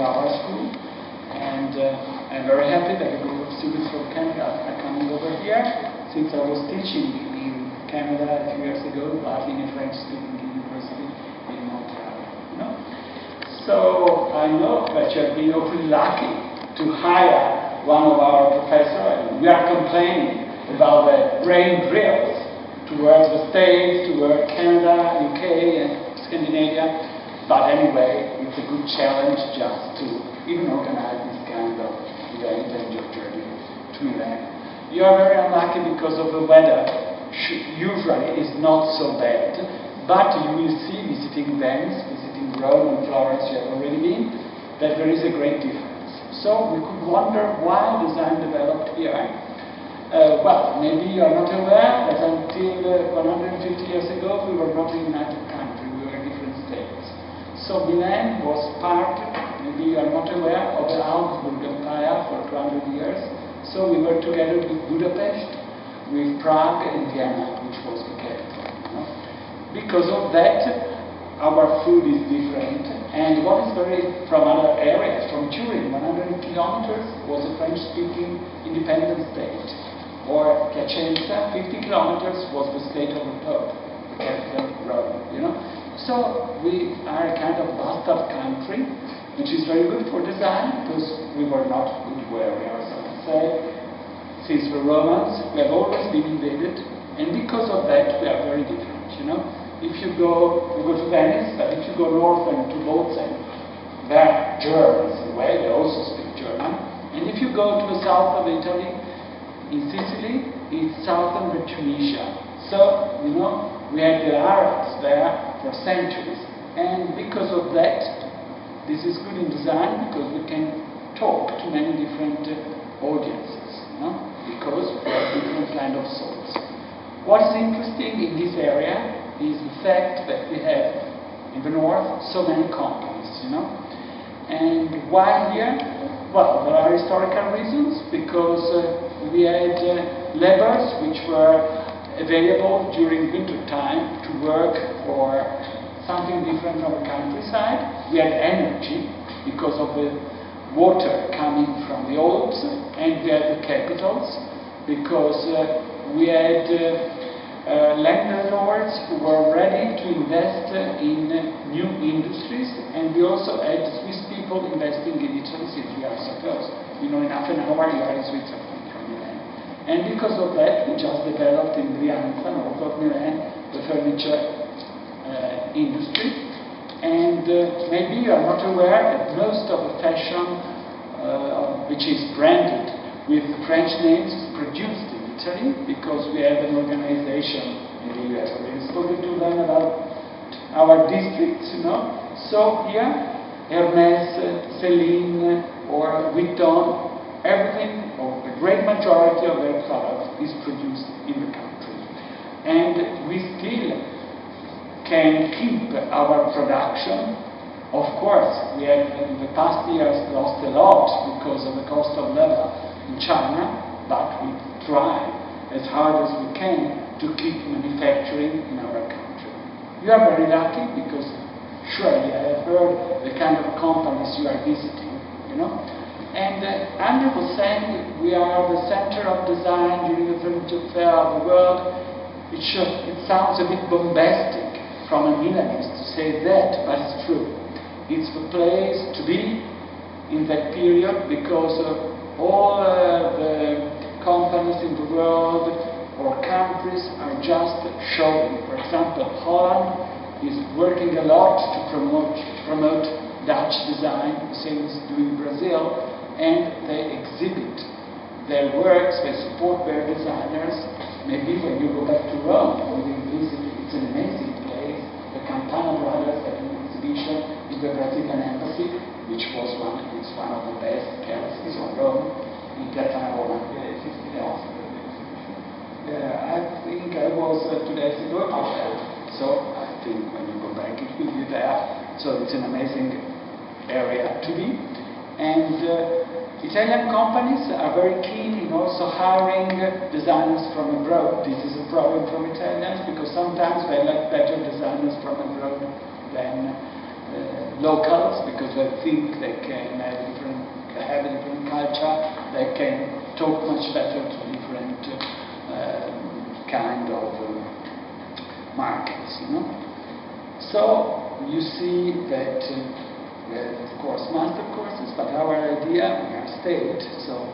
our school, and I'm very happy that a group of students from Canada are coming over here, since I was teaching in Canada a few years ago, but in a French-speaking university in Montreal. You know? So I know that you have been awfully lucky to hire one of our professors, and we are complaining about the brain drills towards the States, towards Canada, UK, and Scandinavia. But anyway, it's a good challenge just to even organize this kind of event and your journey to Milan. You are very unlucky because of the weather. Usually is not so bad, but you will see visiting Venice, visiting Rome and Florence, you have already been, that there is a great difference. So we could wonder why design developed here. Well, maybe you are not aware that until 150 years ago we were not a united country, we were different states. So Milan was part, maybe you are not aware, of the Habsburg Empire for 200 years. So we were together with Budapest, with Prague and Vienna, which was the capital. You know? Because of that, our food is different. And what is very from other areas, from Turin, 100 kilometers was a French-speaking independent state. Or Piacenza, 50 kilometers was the state of the Pope, the capital Rome, you know. So we are a kind of bastard country, which is very good for design, because we were not good where we are, so to say. Since the Romans, we have always been invaded, and because of that, we are very different, you know. If you go to Venice, but if you go north and to Bozen, there are Germans in a way, they also speak German. And if you go to the south of Italy, in Sicily, it's southern Tunisia. So, you know, we had the Arabs there for centuries. And because of that, this is good in design, because we can talk to many different audiences, you know, because we have different kind of souls. What is interesting in this area is the fact that we have, in the north, so many companies, you know. And why here? Well, there are historical reasons, because we had laborers which were available during winter time to work for something different from the countryside. We had energy because of the water coming from the Alps, and we had the capitals because we had landlords who were ready to invest in new industries, and we also had Swiss people investing in Italy, since we are so close. You know, in half an hour you are in Switzerland. And because of that, we just developed in Brianza, north of Milan, the furniture industry. And maybe you are not aware that most of the fashion, which is branded with French names, is produced in Italy, because we have an organization in the US. I've spoken to them about our districts, you know. So here, Hermes, Celine, or Vuitton, everything, or the great majority of their products is produced in the country. And we still can keep our production. Of course, we have in the past years lost a lot because of the cost of labor in China, but we try as hard as we can to keep manufacturing in our country. You are very lucky because surely I have heard the kind of companies you are visiting, you know. And Andrew was saying we are the center of design during the Furniture Fair of the world. It sounds a bit bombastic from a Milanese to say that, but it's true. It's the place to be in that period, because all the companies in the world or countries are just showing. For example, Holland is working a lot to promote Dutch design, the same as doing Brazil. And they exhibit their works, they support their designers. Maybe when you go back to Rome, you will visit, it's an amazing place. The Campana brothers had an exhibition in the Brazilian embassy, which was one of the best galleries of Rome, in Piazza Navona. I think I was 2 days ago, so I think when you go back it will be there. So it's an amazing area to be. And Italian companies are very keen in also hiring designers from abroad. This is a problem for Italians, because sometimes they like better designers from abroad than locals, because they think they can have a different culture, they can talk much better to different kind of markets, you know. So you see that we have, of course, master courses, but our idea, we are state, so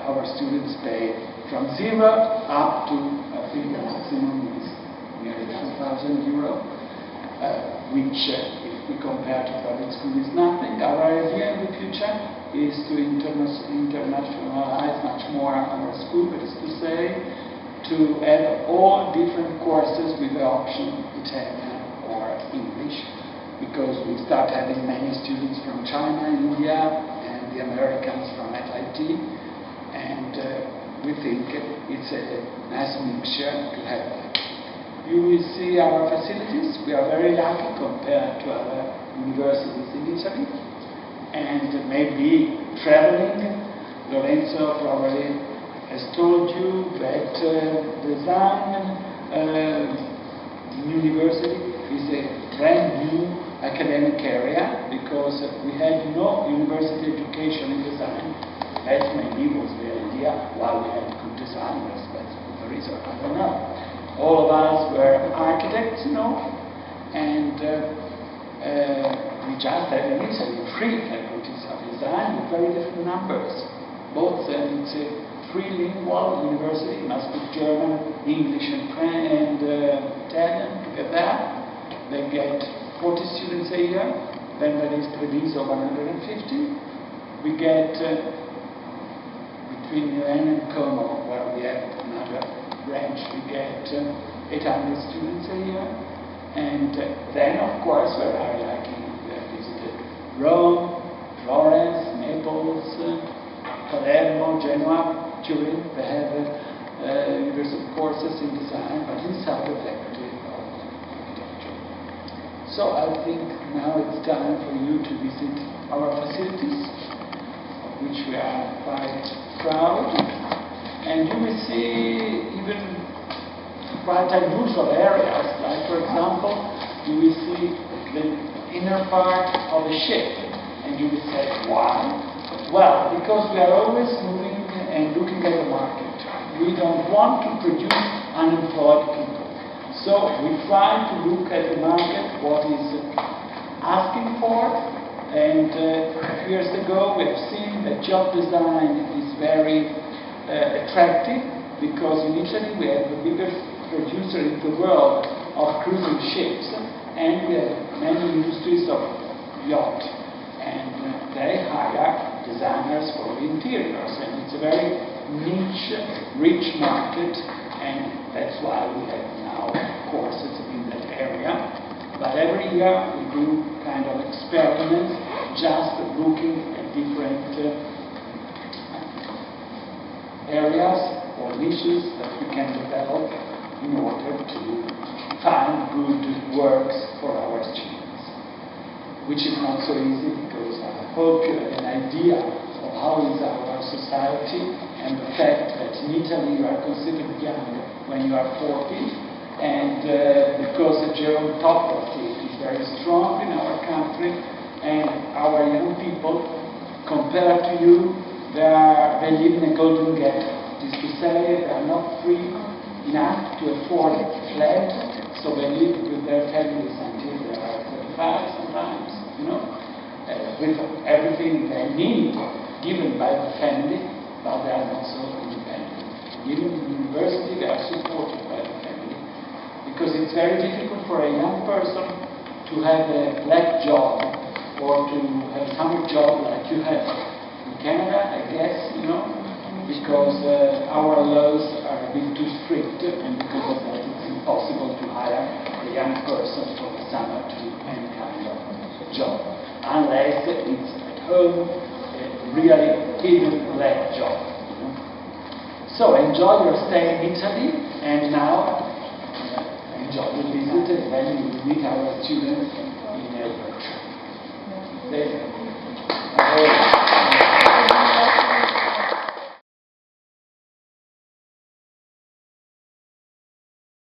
our students pay from 0 up to, I think the maximum is nearly 2,000 euro, which, if we compare to private school, is nothing. Our idea in the future is to internationalize much more our school, that is to say, to have all different courses with the option Italian or English, because we start having many students from China, India, and the Americans from MIT, and we think it's a nice mixture to have that. You will see our facilities. We are very lucky compared to other universities in Italy, and maybe traveling. Lorenzo probably has told you that design university is a brand new academic area, because we had no university education in design. That maybe was the idea, while we had good designers, but the reason, I don't know. All of us were architects, you know, and we just had in Italy 3 faculties of design with very different numbers. Both, and it's a trilingual university, must be German, English, and Italian to get that. They get 40 students a year, then there is Treviso 150. We get between Milan and Como, where we have another branch, we get 800 students a year. And then, of course, we're very lucky. We have visited Rome, Florence, Naples, Palermo, Genoa, Turin. They have university courses in design, but inside the faculty of architecture. So I think now it's time for you to visit our facilities, of which we are quite proud. And you will see even quite unusual areas, like, for example, you will see the inner part of a ship, and you will say, why? Well, because we are always moving and looking at the market. We don't want to produce unemployed people. So we try to look at the market, what is asking for, and a few years ago we have seen that job design is very attractive, because in Italy we have the biggest producer in the world of cruising ships, and we have many industries of yacht, and they hire designers for the interiors, and it's a very niche, rich market, and that's why we have now courses in that area. But every year we do kind of experiments, just looking at different areas or niches that we can develop in order to find good works for our students, which is not so easy, because I hope you have an idea of how is our society, and the fact that in Italy you are considered young when you are 40, and because the gerontocracy is very strong in our country, and our young people, compared to you, they live in a golden ghetto. It is to say, they are not free enough to afford a flat, so they live with their families until they are 35 sometimes, you know, with everything they need given by the family, but they are not so independent. Even in university, they are supported by the family, because it's very difficult for a young person to have a black job or to have a summer job like you have in Canada, I guess, you know, because our laws are a bit too strict, and because of that it's impossible to hire a young person for the summer to do any kind of job, unless it's at home, a really hidden black job. You know? So enjoy your stay in Italy, and now enjoy the visit, and then you will meet our students in a workshop.